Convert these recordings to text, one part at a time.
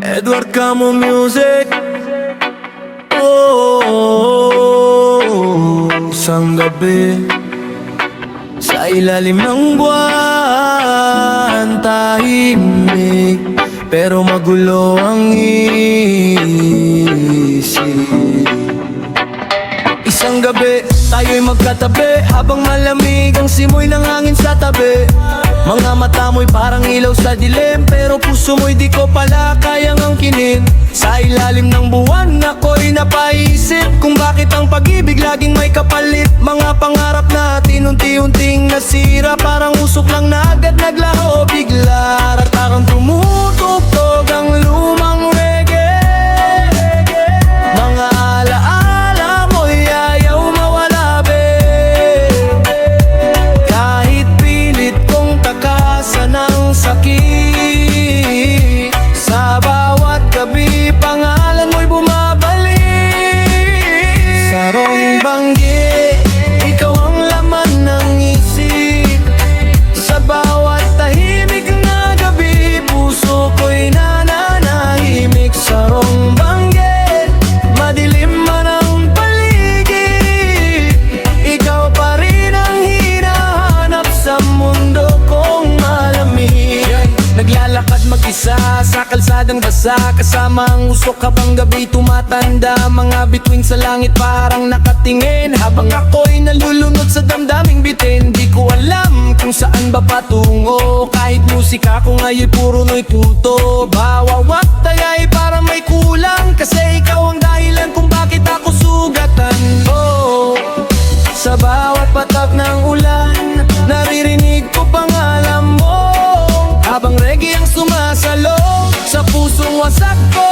Edward Camo Music. Oh, isang gabi sa ilalim ng buwan, tahimik pero magulo ang isip. Isang gabi, tayo'y magkatabi habang malamig ang simoy ng hangin sa tabi. Mga mata mo'y parang ilaw sa dilim, pero puso mo'y di ko pala kayang angkinin. Sa ilalim ng buwan ako'y napaisip kung bakit ang pag-ibig laging may kapalit. Mga pangarap natin unti-unting nasira, parang usok lang na agad naglaho bigla. Ratarang tumutugtog ang lumang reggae. Mga alaala mo'y ayaw mawala be. Kahit pilit kong takasan ang sakit, sa bawat gabi pangalan mo'y bumabalik. Sarong Banggi, ikaw ang laman ng isip. Sa bawat tahimik na gabi, puso ko'y nananahimik. Sarong Banggi, madilim man ang paligid, ikaw pa rin ang hinahanap sa mundo kong malamig. Naglalakad mag-isa sa kalsadang basa, kasama ang usok habang gabi tumatanda. Mga bituin sa langit parang nakatingin, habang ako'y nalulunod sa damdaming bitin. Di ko alam kung saan ba patungo, kahit musika ko ngayon'y puro no'y puto. Bawat tagay para may kulang, kasi ikaw ang dahilan kung bakit ako sugatan. Oh, sa bawat patak ng ulan, naririnig ko pangalan mo, habang reggae ang sumasalo sa pusong wasak ko.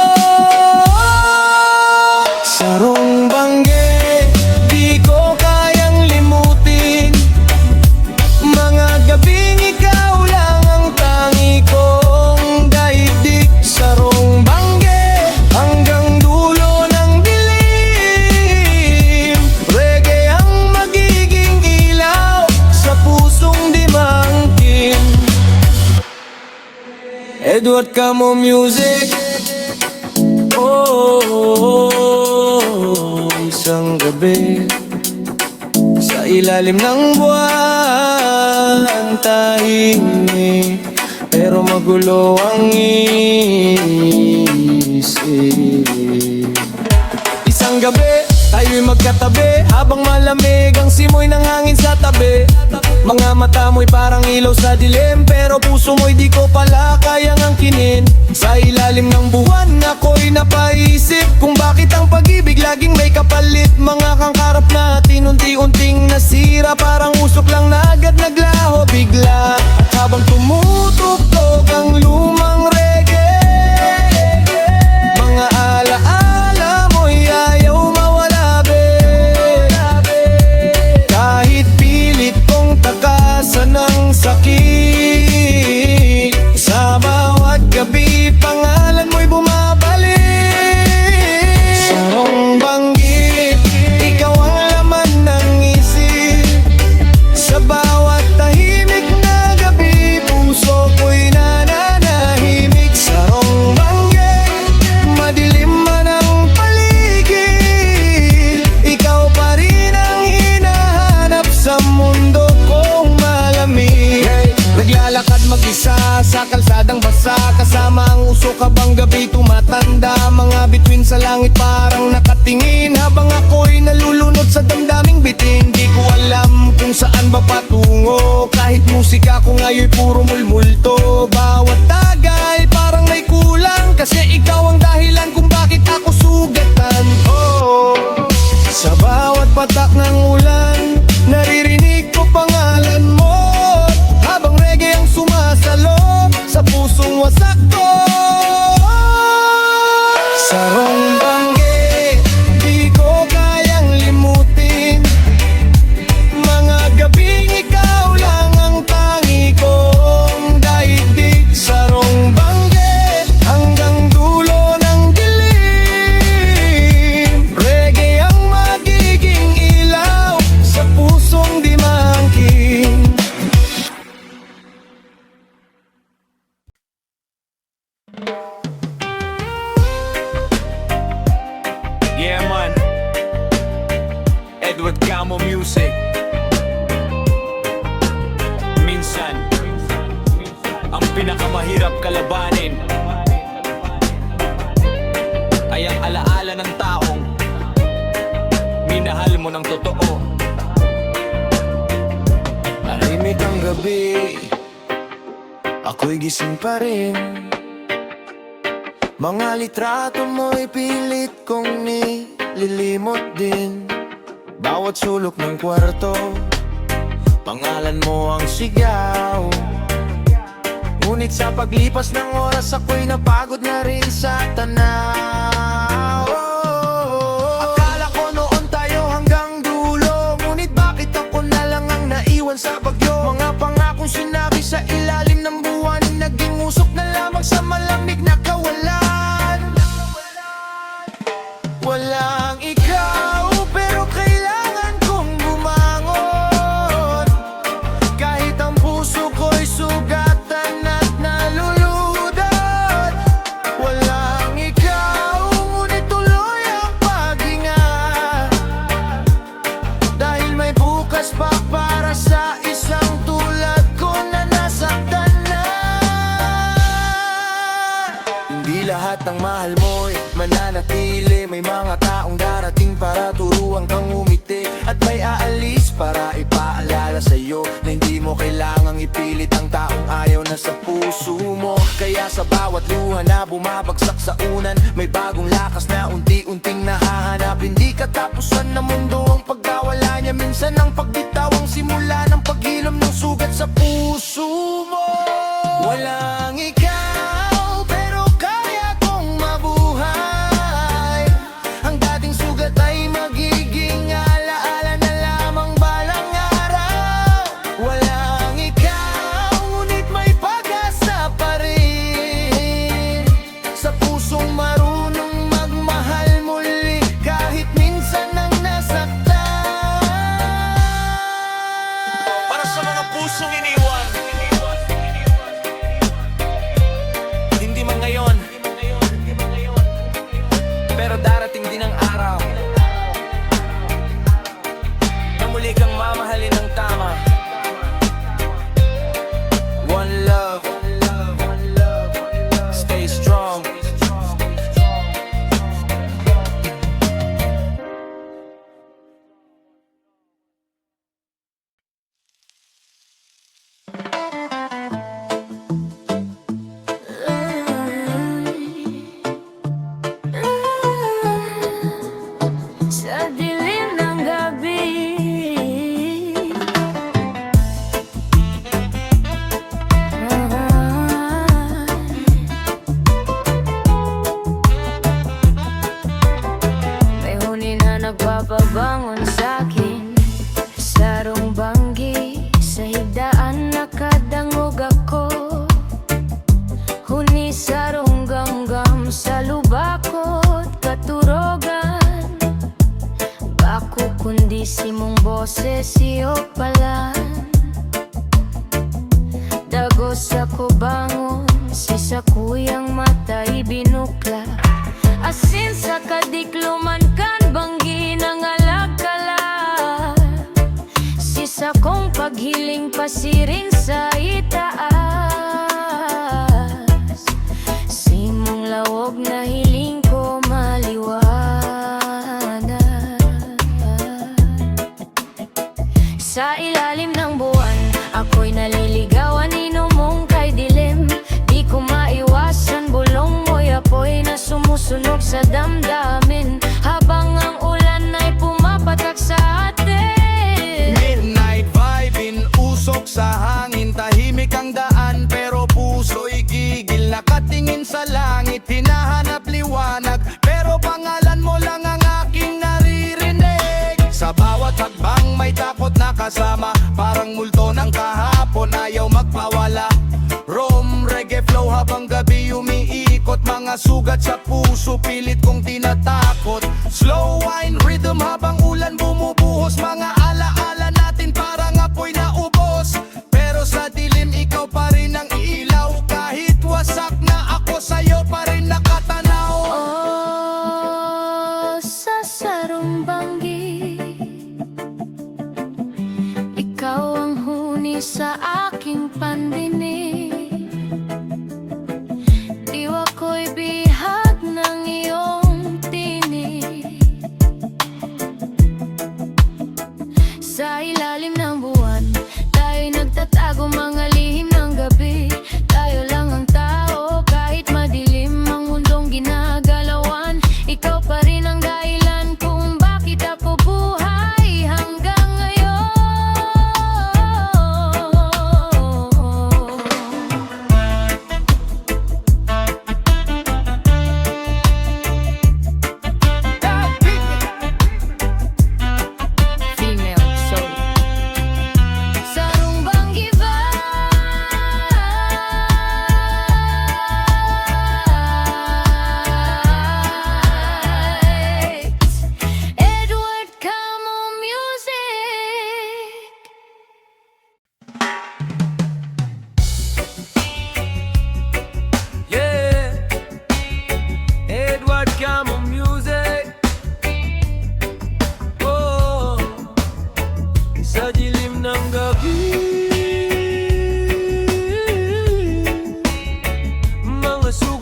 Sarong Banggi, di ko kayang limutin. Mga gabing ikaw lang ang tangi kong daigdig. Sarong Banggi, hanggang dulo ng dilim, reggae ang magiging ilaw sa pusong di mangkin. Edward Camo Music. Oh, isang gabi sa ilalim ng buwan, tahimik pero magulo ang isip. Isang gabi, tayo'y magkatabi habang malamig ang simoy ng hangin sa tabi. Mga mata mo'y parang ilaw sa dilim, pero puso mo'y di ko pala kayang angkinin. Sa ilalim ng buwan ako'y napaisip kung bakit ang pag-ibig laging may kapalit. Mga kangkarap natin unti-unting nasira, parang usok lang na agad naglaho bigla. At habang tumutugtog ang lumang reggae, mga alaala mo'y ayaw mawala be. Kahit pilit kong takasan ang sakit, sa bawat gabi pangalan mo'y bumabalik. Sarong Banggi, ikaw ang laman ng isip. Sa bawat tahimik na gabi, puso ko'y nananahimik. Sarong Banggi, madilim man ang paligid, ikaw pa rin ang hinahanap sa mundo kong malamig. Naglalakad mag-isa sa kalsadang basa, kasama ang usok habang gabi tumatanda. Mga bituin sa langit parang nakatingin, habang ako'y nalulunod sa damdaming bitin. Di ko alam kung saan ba patungo, kahit musika ko ngayon'y puro mulmulto. Bawat tagay parang may kulang, kasi ikaw ang dahilan kung bakit ako sugatan. Oh, sa bawat patak ng ulan, naririnig ko pangalan mo, habang reggae ang sumasalo sa pusong wasak ko. Sarong Banggi, di ko kayang limutin. Mga gabing ikaw lang ang tangi kong daigdig. Sarong Banggi, hanggang dulo ng dilim, reggae ang magiging ilaw sa pusong di mangkin. Edward Camo Music. Minsan ang pinakamahirap kalabanin ay ang alaala ng taong minahal mo ng totoo. Tahimik ang gabi, ako'y gising pa rin. Mga litrato mo'y pilit kong nililimot din. Bawat sulok ng kwarto, pangalan mo ang sigaw. Ngunit sa paglipas ng oras, ako'y napagod na rin sa tanaw. Akala ko noon tayo hanggang dulo, ngunit bakit ako na lang ang naiwan sa bagyo? Mga pangakong sinabi sa ilalim ng buwan, naging usok na lamang sa malamig na kawalan. Walang ikaw, pero kailangan kong bumangon. Kahit ang puso ko'y sugatan at naluludot. Walang ikaw, ngunit tuloy ang paghinga. Dahil may bukas pa para sa isang tulad ko na nasaktan na. Hindi lahat ng mahal mo'y mananatili. May mga taong darating para turuan kang umiti, at may aalis para ipaalala sa'yo na hindi mo kailangang ipilit ang taong ayaw na sa puso mo. Kaya sa bawat luha na bumabagsak sa unan, may bagong lakas na unti-unting nahahanap. Hindi katapusan na mundo ang pagkawala niya. Minsan ang pagbitaw ang simula ng paghilom ng sugat sa puso mo. Walang ikaw, pero kaya kong mabuhay. Ang dating sugat ay magiging alaala na lamang balang araw. Walang ikaw, ngunit may pag-asa pa rin sa pusong marunong magmahal muli kahit minsan ang nasaktan. Para sa mga pusong iniwan, hindi man ngayon, pero darating din ang araw na muli kang mamahalin ng tama. One love, stay strong. Sa dilim ng gabi, may huni na nagpapabangon sa'kin. Sarong banggi, sa higdaan nakadangog ako. Huni sarong gamgam sa lubakot katurogan. Bako kundi si mong boses iyo pala. Dagos ako bangon, si sa kuyang mata'y binukla. Asin sa kadikluman kan banggi ng alagkala. Si sa kong paghiling pasiring sa itaas. Simong lawog na hiling ko maliwanag. Sa ilalim ng buwan, ako'y naliligawan, inumong kay dilim. Di ko maiwasan, bulong mo'y apoy na sumusunog sa damdamin, habang ang ulan ay pumapatak sa atin. Midnight vibe, usok sa hangin. Tahimik ang daan, pero puso'y gigil. Nakatingin sa langit, hinahanap liwanag, pero pangalan mo lang ang aking naririnig. Sa bawat hakbang may takot na kasama, parang multo ng kahapon ayaw magpawala. Rom, reggae flow habang gabi umiikot. Mga sugat sa puso, pilit kong tinatakot. Slow wine rhythm habang ulan bumubuhos. Mga alaala natin parang apoy na ubos. Pero sa dilim ikaw pa rin ang ilaw. Kahit wasak na ako, sa'yo pa rin nakatanaw. Oh, sa sarong banggi,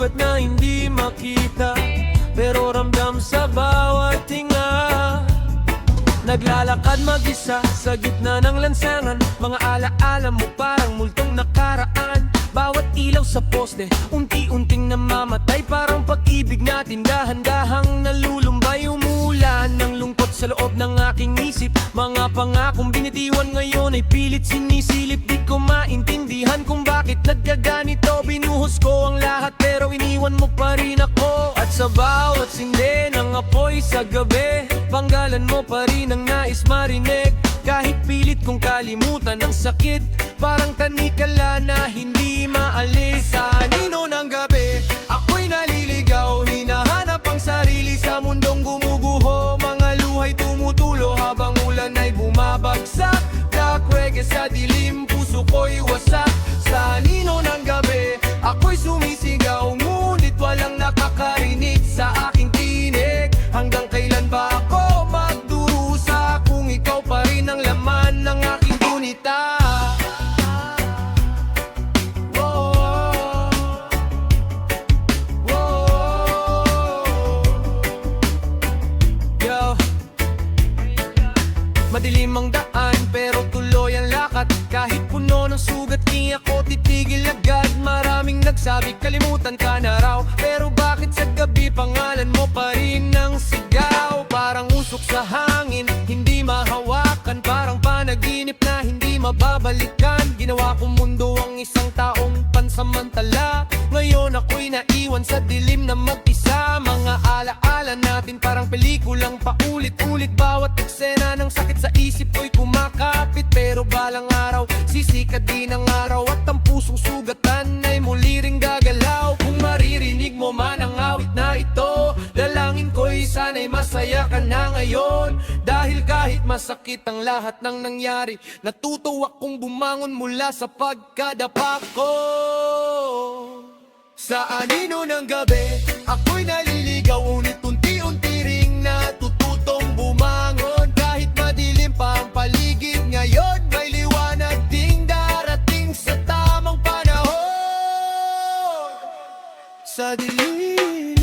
sugat na hindi makita, pero ramdam sa bawat hinga. Naglalakad mag-isa sa gitna ng lansangan, mga alaala mo parang multong nakaraan. Bawat ilaw sa poste, unti-unting namamatay, parang pag-ibig natin dahan-dahang nalulumbay. Umulan ng lungkot sa loob ng aking isip, mga pangakong binitiwan ngayon ay pilit sinisilip. Di ko maintindihan kung bakit nagkaganito, binuhos ko ang lahat pero iniwan mo pa rin ako. At sa bawat sinde ng apoy sa gabi, panggalan mo pa rin ang nais marinig. Kahit pilit kong kalimutan ang sakit, parang tanikala na hindi maalis. Sa anino ng gabi, ako'y naliligaw, hinahanap ang sarili sa mundong gumuguho. Mga luhay tumutulo habang ulan ay bumabagsak. Black reggae sa dilim, puso ko'y wasak. Sa anino ng gabi, ako'y sumisigaw, ngunit walang nakakarinig sa aking tinig. Hanggang kailan ba ako magdurusa kung ikaw pa rin ang laman ng aking gunita? Madilim ang daan pero tuloy ang lakad, kahit puno ng sugat di ako titigil agad. Maraming nagsabi kalimutan ka na raw, pero bakit sa gabi pangalan mo pa rin ang sigaw? Parang usok sa hangin, hindi mahawakan, parang panaginip na hindi mababalikan. Ginawa kong mundo ang isang taong pansamantala, ngayon ako'y naiwan sa dilim na mag-isa. Mga alaala natin parang pelikulang paulit-ulit, bawat eksena ng sakit sa isip ko'y kumakapit. Pero balang araw, sisikat din ang araw, at ang pusong sugatan ay muli ring gagalaw. Kung maririnig mo man ang awit na ito, dalangin ko'y sana'y masaya ka na ngayon. Dahil kahit masakit ang lahat ng nangyari, natuto akong bumangon mula sa pagkadapa ko. Sa anino ng gabi, ako'y naliligaw, ngunit unti-unti ring natututong bumangon. Kahit madilim pa ang paligid ngayon, may liwanag ding darating sa tamang panahon. Sa dilim